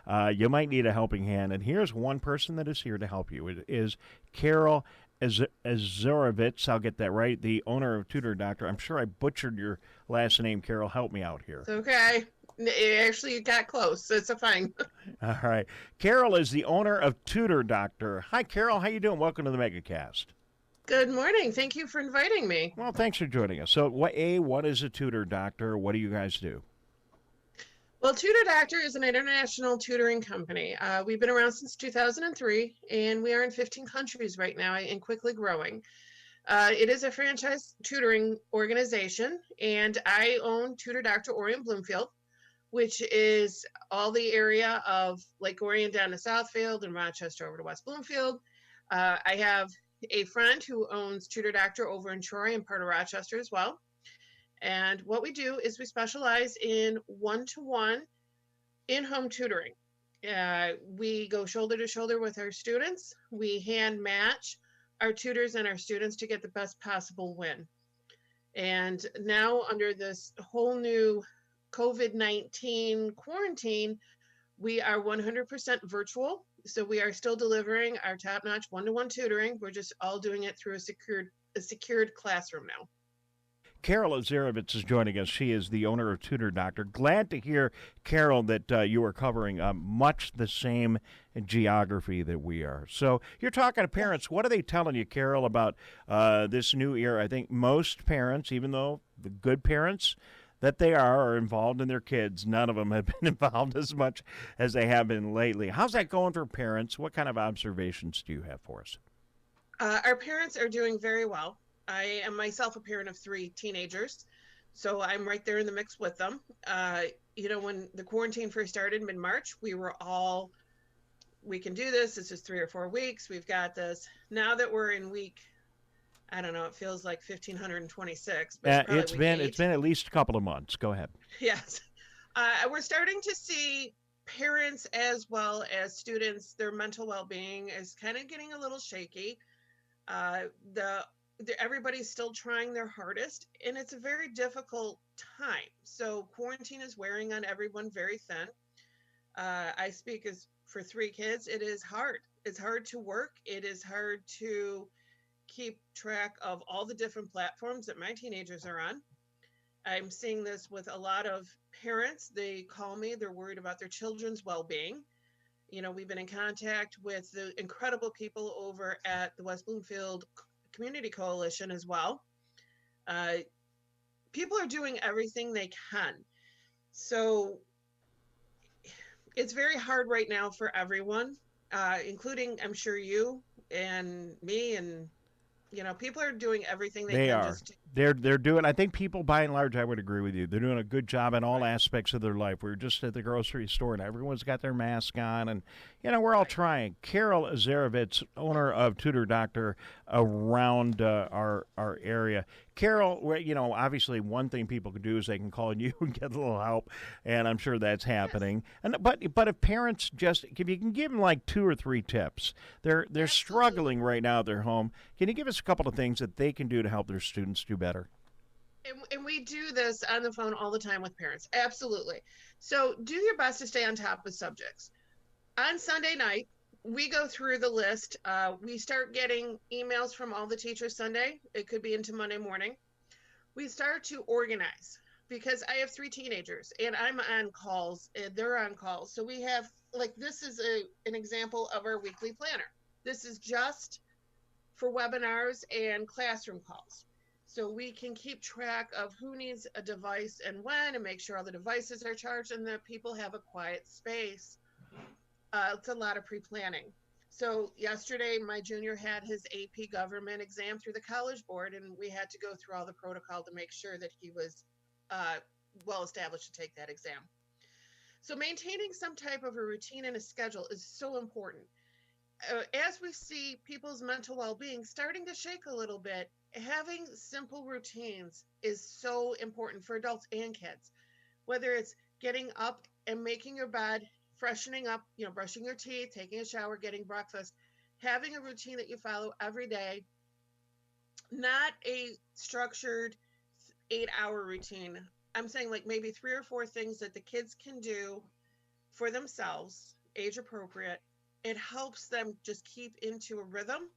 you might need a helping hand. And here's one person that is here to help you. It is Carol Azarovitz. I'll get that right. The owner of Tutor Doctor. I'm sure I butchered your last name, Carol. Help me out here. It's okay. It actually got close, so it's a fine. All right. Carol is the owner of Tutor Doctor. Hi, Carol. How you doing? Welcome to the MegaCast. Good morning. Thank you for inviting me. Well, thanks for joining us. So, what is a Tutor Doctor? What do you guys do? Well, Tutor Doctor is an international tutoring company. We've been around since 2003, and we are in 15 countries right now and quickly growing. It is a franchise tutoring organization, and I own Tutor Doctor Orion Bloomfield, which is all the area of Lake Orion down to Southfield and Rochester over to West Bloomfield. I have a friend who owns Tutor Doctor over in Troy and part of Rochester as well. And what we do is we specialize in one-to-one in-home tutoring. We go shoulder to shoulder with our students. We hand match our tutors and our students to get the best possible win. And now under this whole new COVID-19 quarantine, we are 100% virtual. So we are still delivering our top-notch one-to-one tutoring. We're just all doing it through a secured classroom now. Carol Azarovitz is joining us. She is the owner of Tutor Doctor. Glad to hear, Carol, that you are covering much the same geography that we are. So you're talking to parents. What are they telling you, Carol, about this new era? I think most parents, even though the good parents that they are involved in their kids, none of them have been involved as much as they have been lately. How's that going for parents? What kind of observations do you have for us? Our parents are doing very well. I am myself a parent of 3 teenagers, so I'm right there in the mix with them. When the quarantine first started mid-March, we were all, we can do this. This is 3 or 4 weeks. We've got this. Now that we're in week, I don't know, it feels like 1526. But it's been at least a couple of months. Go ahead. Yes. We're starting to see parents as well as students, their mental well-being is kind of getting a little shaky. Everybody's still trying their hardest, and it's a very difficult time. So quarantine is wearing on everyone very thin. I speak as for 3 kids. It is hard. It's hard to work. It is hard to keep track of all the different platforms that my teenagers are on. I'm seeing this with a lot of parents. They call me. They're worried about their children's well-being. We've been in contact with the incredible people over at the West Bloomfield Community Coalition as well. People are doing everything they can. So it's very hard right now for everyone, including, I'm sure, you and me, and people are doing everything they can. Are. They're doing. I think people, by and large, I would agree with you. They're doing a good job in all aspects of their life. We were just at the grocery store, and everyone's got their mask on, and we're all trying. Carol Azarovitz, owner of Tutor Doctor, around our area. Carol, obviously one thing people can do is they can call you and get a little help, and I'm sure that's happening. Yes. But if parents if you can give them like 2 or 3 tips, they're struggling right now at their home. Can you give us a couple of things that they can do to help their students do better? And we do this on the phone all the time with parents. Absolutely. So do your best to stay on top of subjects. On Sunday night, we go through the list. We start getting emails from all the teachers Sunday. It could be into Monday morning. We start to organize because I have 3 teenagers and I'm on calls and they're on calls. So we have, this is an example of our weekly planner. This is just for webinars and classroom calls. So we can keep track of who needs a device and when, and make sure all the devices are charged and that people have a quiet space. It's a lot of pre-planning. So yesterday, my junior had his AP government exam through the College Board, and we had to go through all the protocol to make sure that he was well established to take that exam. So maintaining some type of a routine and a schedule is so important. As we see people's mental well-being starting to shake a little bit, having simple routines is so important for adults and kids. Whether it's getting up and making your bed, freshening up, brushing your teeth, taking a shower, getting breakfast, having a routine that you follow every day, not a structured 8-hour routine. I'm saying maybe 3 or 4 things that the kids can do for themselves, age appropriate. It helps them just keep into a rhythm,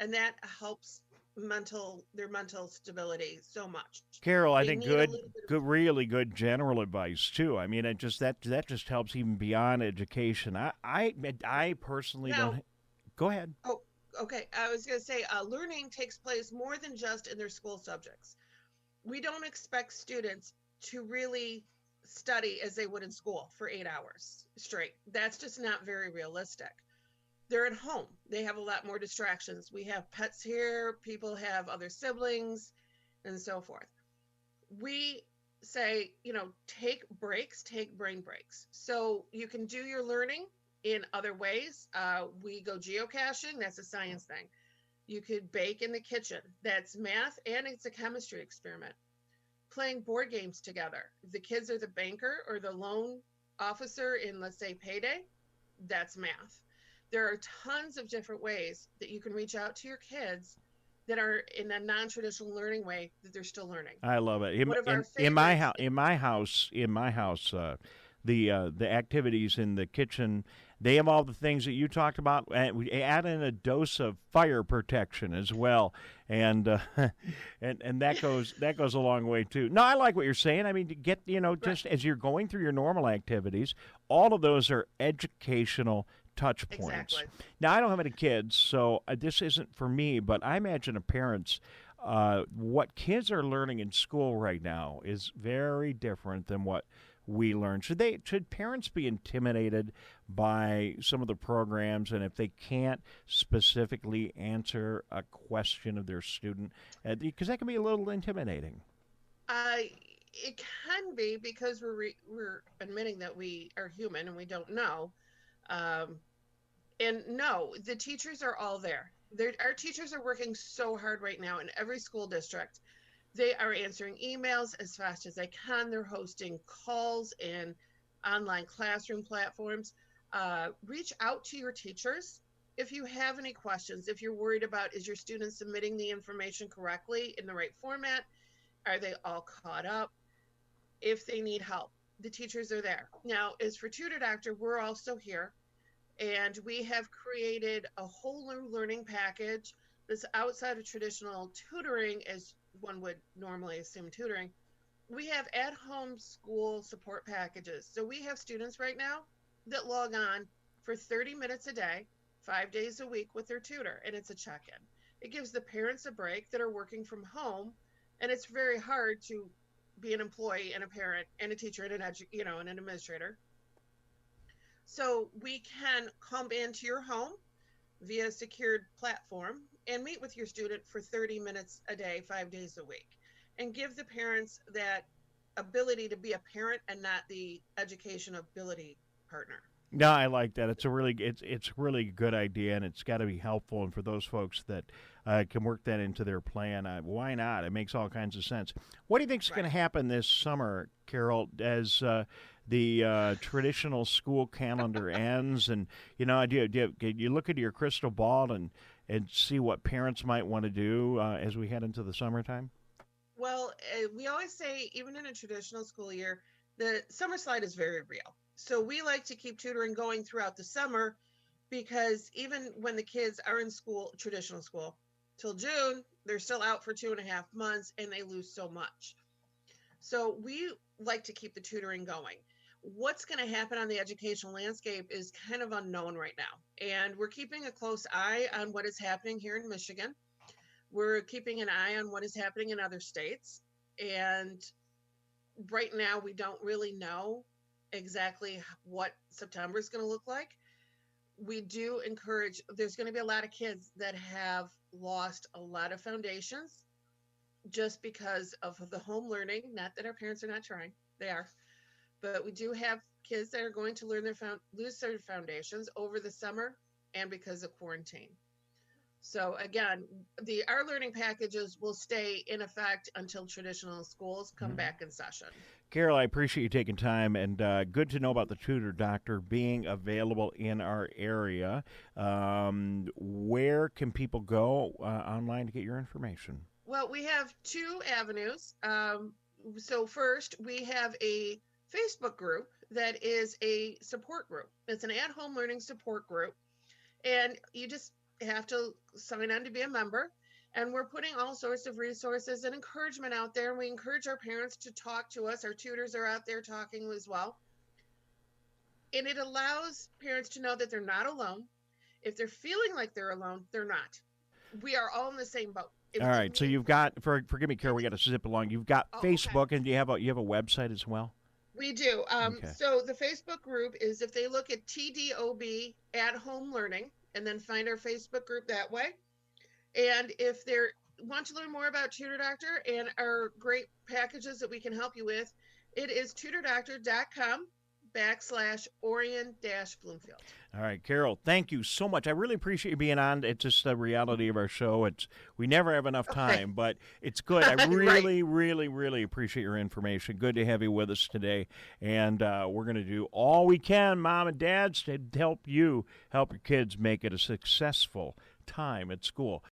and that helps their mental stability so much. Carol, I They think need a little bit of really good general advice too. I mean, it just that just helps even beyond education. I personally now. don't. Go ahead. Oh, okay. I was going to say, learning takes place more than just in their school subjects. We don't expect students to really study as they would in school for 8 hours straight. That's just not very realistic. They're at home. They have a lot more distractions. We have pets here, people have other siblings, and so forth. We say, take breaks, take brain breaks. So you can do your learning in other ways. We go geocaching, that's a science thing. You could bake in the kitchen, that's math, and it's a chemistry experiment. Playing board games together. If the kids are the banker or the loan officer in, let's say, Payday, that's math. There are tons of different ways that you can reach out to your kids that are in a non-traditional learning way that they're still learning. I love it. One of our In my favorites. house, the activities in the kitchen, they have all the things that you talked about. And we add in a dose of fire protection as well, and and that goes a long way too. No, I like what you're saying. I mean, to get Right. just as you're going through your normal activities, all of those are educational touch points. Exactly. Now, I don't have any kids, so this isn't for me, but I imagine a parent's what kids are learning in school right now is very different than what we learned. Should parents be intimidated by some of the programs, and if they can't specifically answer a question of their student, because that can be a little intimidating. I it can be because we're admitting that we are human and we don't know. Um, and no, the teachers are all there. Our teachers are working so hard right now in every school district. They are answering emails as fast as they can. They're hosting calls in online classroom platforms. Reach out to your teachers if you have any questions. If you're worried about is your student submitting the information correctly in the right format, are they all caught up? If they need help, the teachers are there. Now, as for Tutor Doctor, we're also here, and we have created a whole new learning package that's outside of traditional tutoring, as one would normally assume tutoring. We have at home school support packages. So we have students right now that log on for 30 minutes a day, 5 days a week with their tutor, and it's a check in. It gives the parents a break that are working from home, and it's very hard to be an employee and a parent and a teacher and and an administrator. So we can come into your home via a secured platform and meet with your student for 30 minutes a day, 5 days a week, and give the parents that ability to be a parent and not the education ability partner. No, I like that. It's really good idea, and it's got to be helpful. And for those folks that can work that into their plan, why not? It makes all kinds of sense. What do you think is going Right. to happen this summer, Carol, as the traditional school calendar ends? And you look into your crystal ball and see what parents might want to do as we head into the summertime? Well, we always say, even in a traditional school year, the summer slide is very real. So we like to keep tutoring going throughout the summer because even when the kids are in school, traditional school, till June, they're still out for 2.5 months and they lose so much. So we like to keep the tutoring going. What's going to happen on the educational landscape is kind of unknown right now. And we're keeping a close eye on what is happening here in Michigan. We're keeping an eye on what is happening in other states. And right now, we don't really know exactly what September is going to look like. We do encourage, there's going to be a lot of kids that have lost a lot of foundations just because of the home learning. Not that our parents are not trying, they are. But we do have kids that are going to lose their foundations over the summer and because of quarantine. So again, the our learning packages will stay in effect until traditional schools come back in session. Carol, I appreciate you taking time, and good to know about the Tutor Doctor being available in our area. Where can people go online to get your information? Well, we have two avenues. So first, we have a Facebook group that is a support group. It's an at-home learning support group, and you just have to sign on to be a member. And we're putting all sorts of resources and encouragement out there. And we encourage our parents to talk to us. Our tutors are out there talking as well. And it allows parents to know that they're not alone. If they're feeling like they're alone, they're not. We are all in the same boat. All right, so you've got, forgive me, Carol, we got to zip along. You've got Facebook, okay. and you have a website as well? We do. Okay. So the Facebook group is, if they look at TDOB at Home Learning, and then find our Facebook group that way. And if they want to learn more about Tutor Doctor and our great packages that we can help you with, it is tutordoctor.com/Orion-Bloomfield. All right, Carol, thank you so much. I really appreciate you being on. It's just the reality of our show. We never have enough time, but it's good. I really, really, really appreciate your information. Good to have you with us today. And we're going to do all we can, Mom and Dads, to help your kids make it a successful time at school.